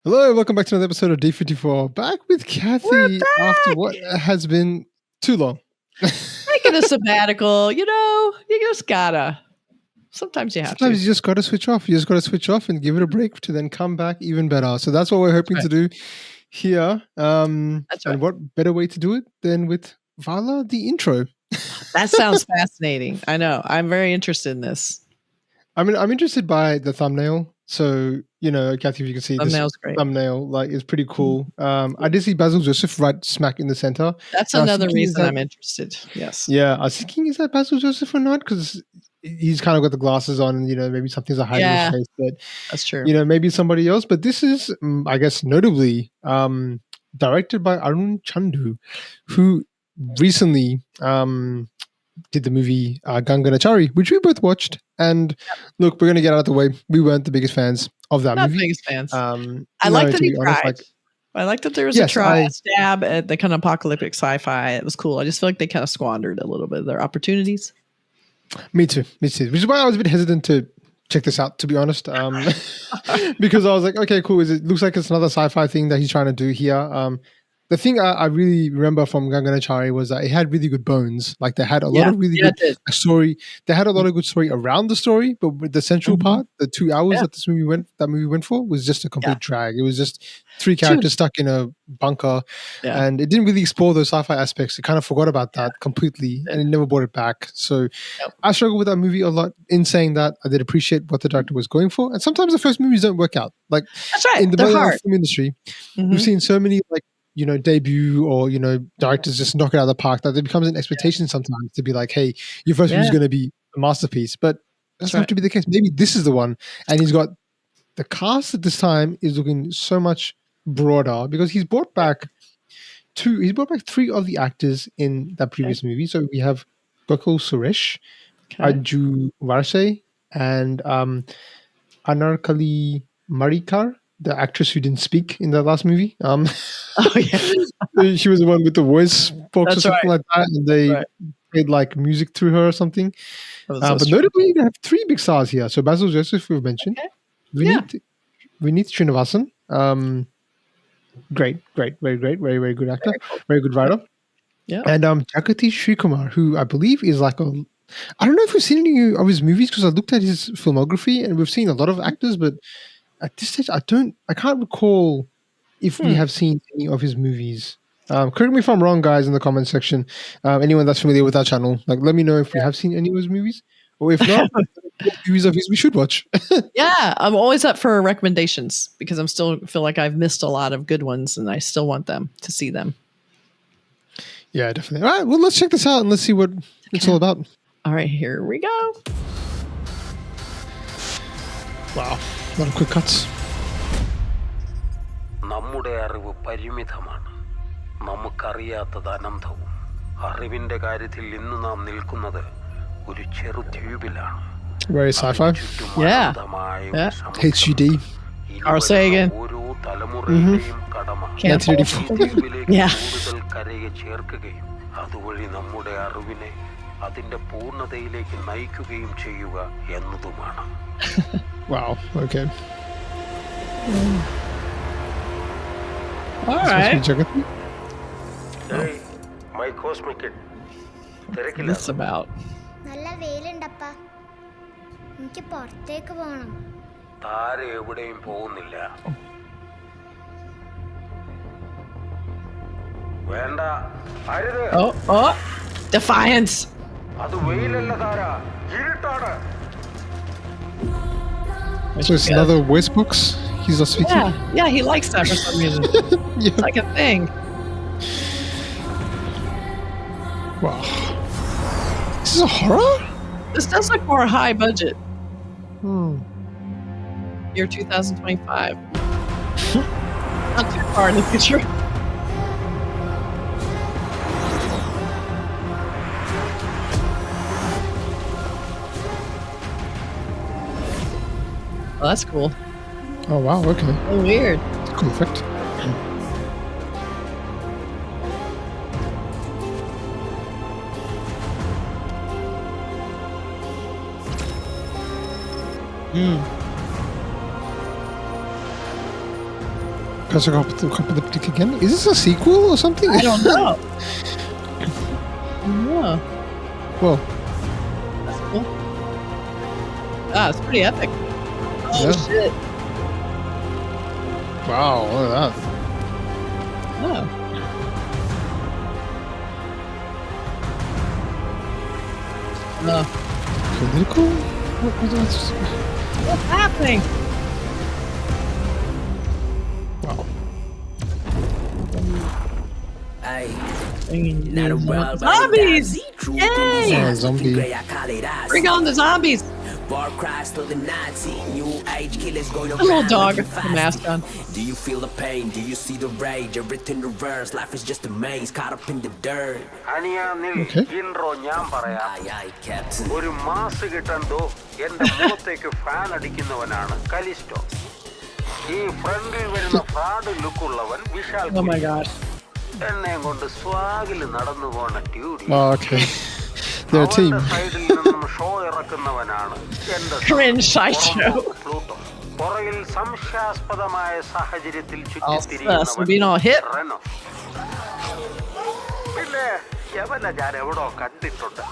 Hello, welcome back to another episode of D54. Back with We're Kathy after back. what has been too long. Taking a sabbatical, you just gotta. Sometimes you have Sometimes to. you just got to switch off. You just got to switch off and give it a break to then come back even better. So that's what we're hoping to do here. That's right. And what better way to do it than with Vala the Intro? That sounds fascinating. I know. I'm very interested in this. I mean, I'm interested by the thumbnail. So, Kathy, if you can see Thumbnail's this great. thumbnail, like, it's pretty cool. I did see Basil Joseph right smack in the center. That's another reason I'm interested. Yes. Yeah, I was thinking, is that Basil Joseph or not? Because he's kind of got the glasses on, and maybe something's a hiding his face, but that's true. Maybe somebody else. But this is, I guess, notably directed by Arun Chandu, who recently did the movie Ganganachari, which we both watched. And look, we're going to get out of the way. We weren't the biggest fans of that movie. Not the biggest fans. I like that he tried. I like that there was a stab at the kind of apocalyptic sci-fi. It was cool. I just feel like they kind of squandered a little bit of their opportunities. Me too. Which is why I was a bit hesitant to check this out, to be honest. Because I was like, okay, cool. It looks like it's another sci-fi thing that he's trying to do here. The thing I really remember from Ganganachari was that it had really good bones. Like they had a lot of really good story. They had a lot of good story around the story, but with the central part, the 2 hours that that movie went for was just a complete drag. It was just three characters stuck in a bunker, and it didn't really explore those sci-fi aspects. It kind of forgot about that completely, and it never brought it back. So I struggled with that movie a lot. In saying that, I did appreciate what the director was going for, and sometimes the first movies don't work out. Like in the film industry, we've seen so many debut or, directors just knock it out of the park that it becomes an expectation sometimes to be like, hey, your first movie is going to be a masterpiece. But that's not have to be the case. Maybe this is the one. And he's got the cast at this time is looking so much broader because he's brought back three of the actors in that previous movie. So we have Gokul Suresh, Aju Varse, and Anarkali Marikar, the actress who didn't speak in the last movie. She was the one with the voice box or something like that, and they played like music through her or something. But notably, they have three big stars here. So Basil Joseph, we've mentioned. Vineet Srinivasan. Great, very great, very good actor, very good writer. Yeah. And Jagathy Sreekumar, who I believe is like I don't know if we've seen any of his movies because I looked at his filmography and we've seen a lot of actors, but at this stage, I can't recall if we have seen any of his movies. Correct me if I'm wrong, guys, in the comment section. Anyone that's familiar with our channel, like, let me know if we have seen any of his movies, or if not, what movies of his we should watch. Yeah, I'm always up for recommendations because I'm still feel like I've missed a lot of good ones, and I still want them to see them. Yeah, definitely. All right, well, let's check this out and let's see what it's all about. All right, here we go. Wow. A lot of quick cuts. നമ്മുടെ അറിവ് പരിമിതമാണ്. നമുക്കറിയാത്തത് അനന്തവും. അറിവിന്റെ കാര്യത്തിൽ ഇന്ന് നാം നിൽക്കുന്നത് ഒരു ചെറു ദ്വീപിലാണ്. Very sci-fi. Yeah. HUD. Carl Sagan. ഓരോ തലമുറയുടെയും കടമ 1984. കൂടുതൽ കരയെ ചേർക്കുകയും അതുവഴി നമ്മുടെ അറിവിനെ അതിന്റെ പൂർണ്ണതയിലേക്ക് നയിക്കുകയും ചെയ്യുക എന്നതുമാണ്. Wow. Okay. All right. Hey, my cosmic kid. What's about? നല്ല വെയിലുണ്ടപ്പ. എനിക്ക് പുറത്തേക്ക് പോണം. താര എവിടെയും പോകുന്നില്ല. വേണ്ട. അരുത്. Oh. Defiance. അത് വെയിലല്ല താര. ഇരുട്ടാണ്. So it's another voice box? He's not speaking? Yeah, he likes that for some reason. It's like a thing. Wow. This is a horror? This does look more high budget. Year 2025. Not too far in the future. Oh, that's cool. Oh, wow. Okay. Oh, weird. Cool effect. Post-apocalyptic again? Is this a sequel or something? I don't know. Yeah. Whoa. That's cool. Ah, it's pretty epic. Oh, Yeah. shit. Wow, look at that. Oh. Political? What's happening? Wow. Zombies! Yay! Yeah, zombie. Bring on the zombies! A little dog with a mask on. Do you feel the pain? Do you see the rage? Everything reverse. Life is just a maze caught up in the dirt. അനിയാന്നിൽ Okay. Intro ഞാൻ പറയാം. Aye, Captain. ഒരു mass കിട്ടണ്ടോ എന്റെ മുഖത്തേക്ക് fan അടിക്കുന്നവനാണ് Callisto. ഈ ഫ്രണ്ടിൽ വരുന്ന ഫ്രാഡ് ലുക്കുള്ളവൻ വിശാൽ Oh my gosh. എന്നെയും കൊണ്ട് സ്വാഗിൽ നടന്നു പോണ ട്യൂഡി. Oh, okay. They're a team. അവന്റെ സൈഡിൽ നിന്നും ഷോ ഇറക്കുന്നവനാണ് എന്റെ Cringe sideshow. പ്ലൂട്ടോ. പുറകിൽ സംശയാസ്പദമായ സാഹചര്യത്തിൽ Being ചുറ്റിത്തിരിയുന്നവൻ all hip. റെനോ. പിന്നെ യവനെ ഞാൻ എവിടോ കണ്ടിട്ടുണ്ട്.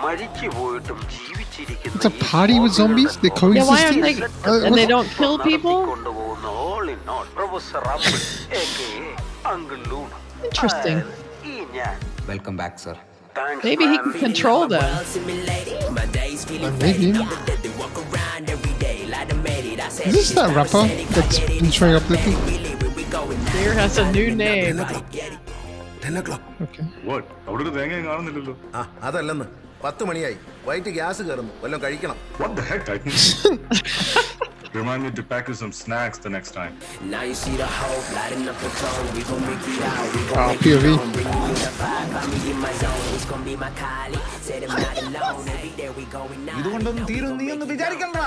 മരിച്ചു പോയിട്ടും ജീവിച്ചിരിക്കുന്ന It's a party with zombies? They Yeah, why coexist? aren't they? And they don't kill people? കൊണ്ടുപോകുന്ന all in all professor Amit aka uncle Luna. Interesting. ഈ ഞാൻ Welcome back, sir. Thanks, Maybe he man. can control them. Maybe. Is this that rapper that's been showing up lately? Deer has a new name. 10 o'clock. Okay. What? അവിടെ ഒരു തേങ്ങയും കാണുന്നില്ലല്ലോ. ആ അതല്ലെന്ന് 10 മണിയായി white gas കയറുന്നു വല്ലതും കഴിക്കണം. What the heck, Titan? Remind me to pack you some snacks the next time. Now you see the hope lighting up the tone. We gon' make it out. We Wow, gon' POV. bring you the vibe. I'm in my zone. It's gon' be my colleague. Said I'm not alone. Every day we going out. ഇതുകൊണ്ടൊന്നും തീരും നീ ഒന്ന് വിചാരിക്കണ്ട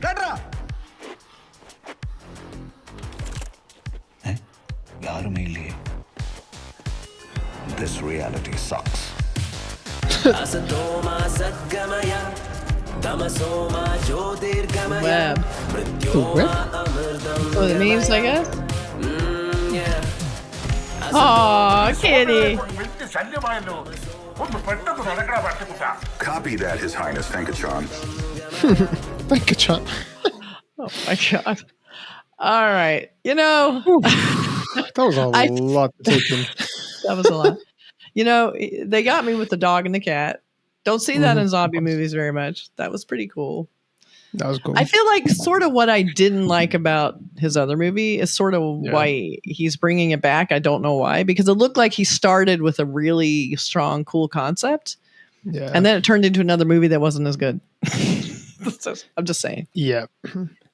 കേട്ടോ യാരുമേ ഇല്ലേ This reality sucks. Asatoma satgamaya. Tamasoma jyotirgamaya. Web. The web? So it means, I guess. Aw, kitty. Copy that, His Highness. Thank you, Sean. Thank you, Chan. Oh my god. All right. You know, That was a lot to take in. that was a lot. You know, they got me with the dog and the cat. Don't see that in zombie movies very much. That was pretty cool. That was cool. I feel like sort of what I didn't like about his other movie is sort of why he's bringing it back. I don't know why, because it looked like he started with a really strong, cool concept, Yeah. and then it turned into another movie that wasn't as good. So, I'm just saying. Yeah.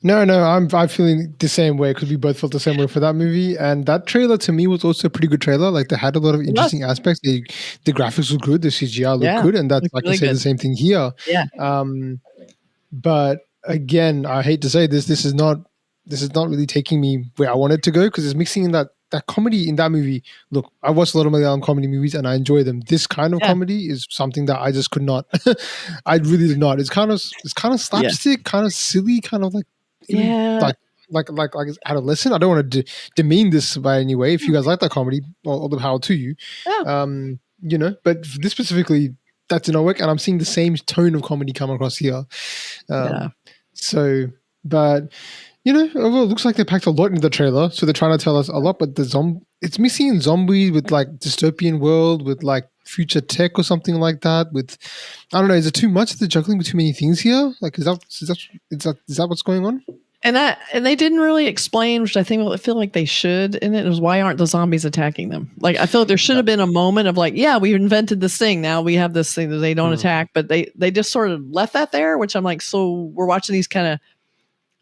No, I'm feeling the same way because we both felt the same way for that movie. And that trailer to me was also a pretty good trailer. Like they had a lot of interesting aspects. The graphics were good, the CGI looked good, and that's looked like really I say good. the same thing here. Yeah. But again, I hate to say this. This is not really taking me where I wanted to go because it's mixing in that comedy in that movie. Look, I watched a lot of Malayalam comedy movies and I enjoy them. This kind of comedy is something that I just could not. I really did not. It's kind of slapstick, kind of silly, kind of like like it's adolescent. I don't want to demean this by any way. If you guys like that comedy, all the power to you. Yeah. You know, but this specifically, that did not work, and I'm seeing the same tone of comedy come across here. So, but you know, overall, it looks like they packed a lot into the trailer, so they're trying to tell us a lot. But it's missing zombies with like dystopian world with like future tech or something like that. With I don't know, is it too much? They're juggling with too many things here. Like, is that what's going on? And they didn't really explain, which I feel like they should. And it was why aren't the zombies attacking them? Like I feel like there should have been a moment of like, yeah, we invented this thing. Now we have this thing that they don't attack, but they just sort of left that there. Which I'm like, so we're watching these kind of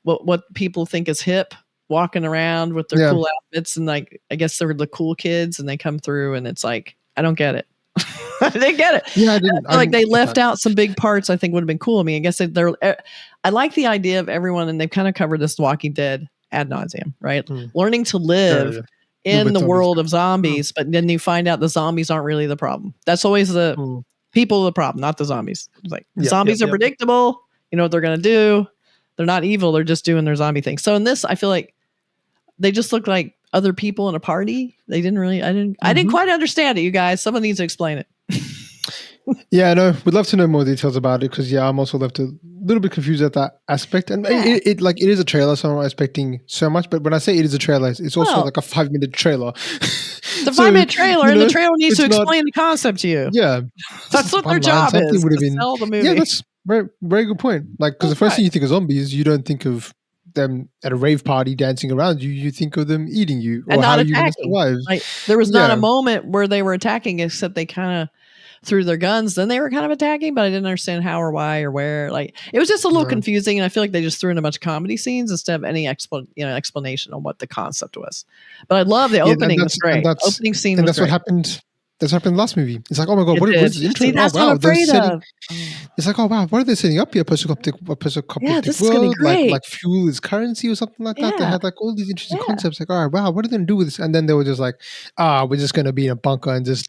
what people think is hip, walking around with their cool outfits, and like I guess they're the cool kids, and they come through, and it's like I don't get it. I didn't get it. Yeah, I didn't. I feel like they left out some big parts I think would have been cool. I mean, I guess I like the idea of everyone, and they've kind of covered this Walking Dead ad nauseum, right? Learning to live in the world of zombies, but then you find out the zombies aren't really the problem. That's always the people are the problem, not the zombies. It's like zombies are predictable. You know what they're going to do. They're not evil. They're just doing their zombie thing. So in this, I feel like they just look like other people in a party. They didn't really. I didn't Mm-hmm. quite understand it. You guys, someone needs to explain it. Yeah, no, we'd love to know more details about it because I'm also left a little bit confused at that aspect. And it is a trailer, so I'm not expecting so much. But when I say it is a trailer, it's also Well, like a 5-minute trailer. It's a 5-minute trailer, and the trailer needs to explain the concept to you. Yeah, That's what their one line, job something is. would have To been sell the movie. Yeah, that's very very good point. Like because the first thing you think of zombies, you don't think of them at a rave party dancing around you. You think of them eating you or and how not you going to attacking. survive. Like there was not a Yeah. moment where they were attacking, except they kind of threw their guns. Then they were kind of attacking, but I didn't understand how or why or where. Like it was just a little No. confusing, and I feel like they just threw in a bunch of comedy scenes instead of any explanation on what the concept was. But I love the Yeah, and opening. It was great. that's- Opening scene and was that's what great. happened. That's what happened last movie. It's like, oh my god, It what is did. the intro? See, that's oh what wow, I'm afraid of. It's like, oh wow, what are they setting up here? Post-apocalyptic Yeah, this is gonna be world, great. like fuel is currency or something like that. They Yeah. had like all these interesting Yeah. concepts. Like, all right, wow, what are they gonna do with this? And then they were just like, we're just gonna be in a bunker and just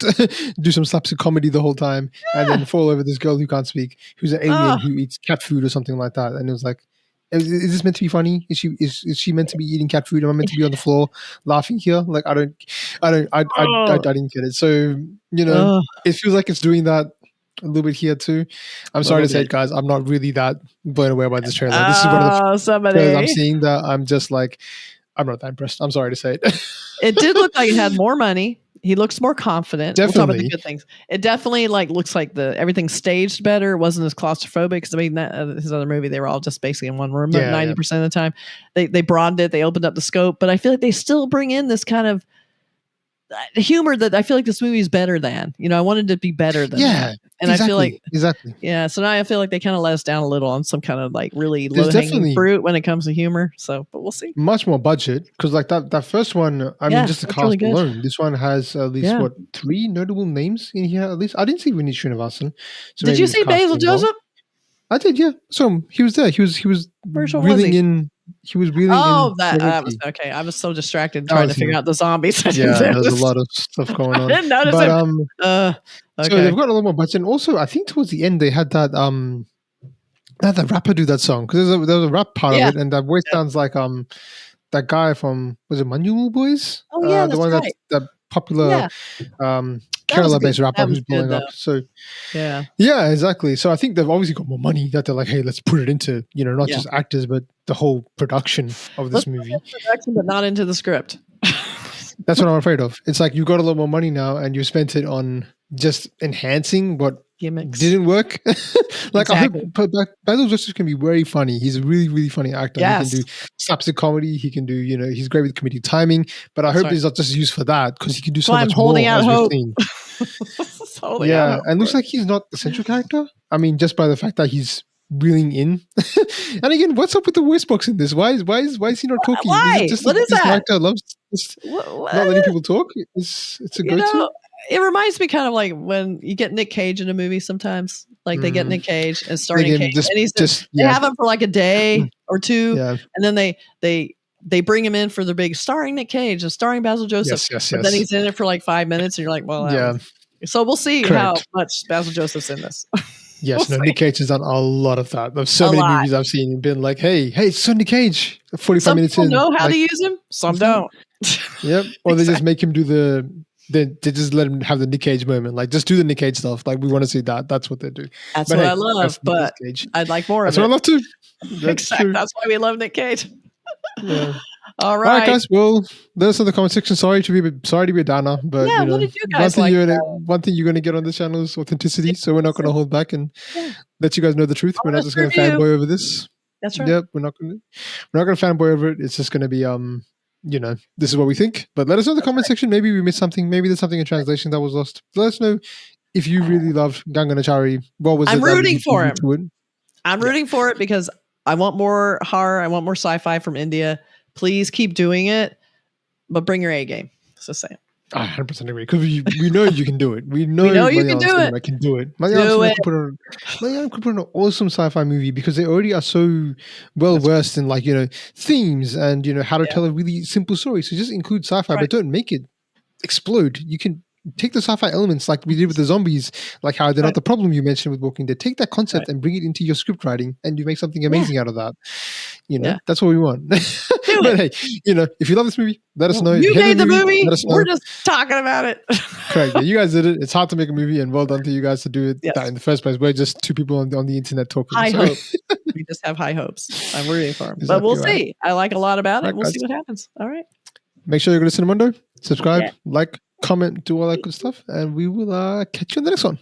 do some slapstick comedy the whole time, and then fall over this girl who can't speak, who's an alien who eats cat food or something like that. And it was like, is this meant to be funny? Is she meant to be eating cat food? Am I meant to be on the floor laughing here? Like I didn't get it. So it feels like it's doing that a little bit here too. I'm sorry to say it, guys. I'm not really that blown away by this trailer. This is one of the trailers I'm seeing that I'm just like, I'm not that impressed. I'm sorry to say it. It did look like it had more money. He looks more confident. We'll talk about the good things. It definitely looks like everything's staged better. It wasn't as claustrophobic because I mean his other movie they were all just basically in one room 90% of the time. They broadened it. They opened up the scope, but I feel like they still bring in this kind of humor that I feel like this movie is better than. I wanted to be better than that. And exactly, I feel like exactly. Yeah, so now I feel like they kind of let us down a little on some kind of really low-hanging fruit when it comes to humor. So, but we'll see. Much more budget because like that first one, I mean, just the cast really alone. This one has at least 3 notable names in here. At least I didn't see Vinny Srinivasan. So did you see Basil Joseph? I did, yeah. So he was there. He was reeling in. He was reeling in. Oh, that was okay. I was so distracted trying to figure out the zombies. Yeah, there's a lot of stuff going on. I didn't notice it. So they've got a lot more budget. And also, I think towards the end they had that that rapper do that song because there was a rap part of it, and that voice sounds like that guy from was it Manual Boys? Oh yeah, the one right. that popular Kerala-based rapper who's blowing up. So yeah, exactly. So I think they've obviously got more money that they're like, hey, let's put it into not just actors but the whole production of this movie. Production, but not into the script. That's what I'm afraid of. It's like you got a lot more money now and you spent it on just enhancing what gimmicks didn't work. Like exactly. I hope Basil Joseph can be very funny. He's a really, really funny actor. Yes. He can do slapstick comedy. He can do, he's great with comedic timing. But I hope he's not just used for that because he can do so much more. I'm holding out hope. And looks like he's not the central character. I mean, just by the fact that he's reeling in. And again, what's up with the voice box in this? Why is he not talking? Why? Is it just what is this that? character loves not letting people talk? It's a go-to. It reminds me kind of like when you get Nick Cage in a movie sometimes. Like they get Nick Cage and starring Nick Cage. And they have him for like a day or two. Yeah. And then they bring him in for the big starring Nick Cage and starring Basil Joseph. Yes. But then he's in it for like 5 minutes and you're like, well, so we'll see how much Basil Joseph's in this. Yes, Nick Cage has done a lot of that. There's so many movies I've seen been like, hey, it's Nick Cage. 45 minutes in. Some people know how to use him. Some don't. Yep. Or they just make him do they just let him have the Nick Cage moment. Like, just do the Nick Cage stuff. Like, we want to see that. That's what they do. That's what I love, but I'd like more of it. That's what I love too. Exactly. That's why we love Nick Cage. Yeah. All right, guys. Well, let us know in the comment section. Sorry to be a downer, but what did you guys one thing you're going to get on this channel is authenticity. So we're not going to hold back and let you guys know the truth. We're not just going to fanboy over this. That's right. Yep, we're not going to fanboy over it. It's just going to be this is what we think. But let us know in the comment section. Maybe we missed something. Maybe there's something in translation that was lost. Let us know if you really loved Ganganachari. What was it? I'm rooting for him. I'm rooting for it because I want more horror. I want more sci-fi from India. Please keep doing it, but bring your A game. It's the same. I 100% agree because we know you can do it. We know you can do it. I can do it. Malayalam could put on an awesome sci-fi movie because they already are so well versed in themes and how to tell a really simple story. So just include sci-fi, but don't make it explode. You can take the sci-fi elements like we did with the zombies, like how they're not the problem you mentioned with Walking Dead. Take that concept and bring it into your script writing, and you make something amazing out of that. You know, that's what we want. But hey, you know, if you love this movie, let us know. You If you hate made the movie. let us know. We're just talking about it. Correct. Yeah, you guys did it. It's hard to make a movie, and well done to you guys to do it that in the first place. We're just two people on the internet talking. High so. hopes. We just have high hopes. I'm rooting for him. Exactly But we'll right. see. I like a lot about it. Right, We'll guys. see what happens. All right. Make sure you go to Cinemundo, subscribe, like, comment, do all that good stuff, and we will catch you on the next one.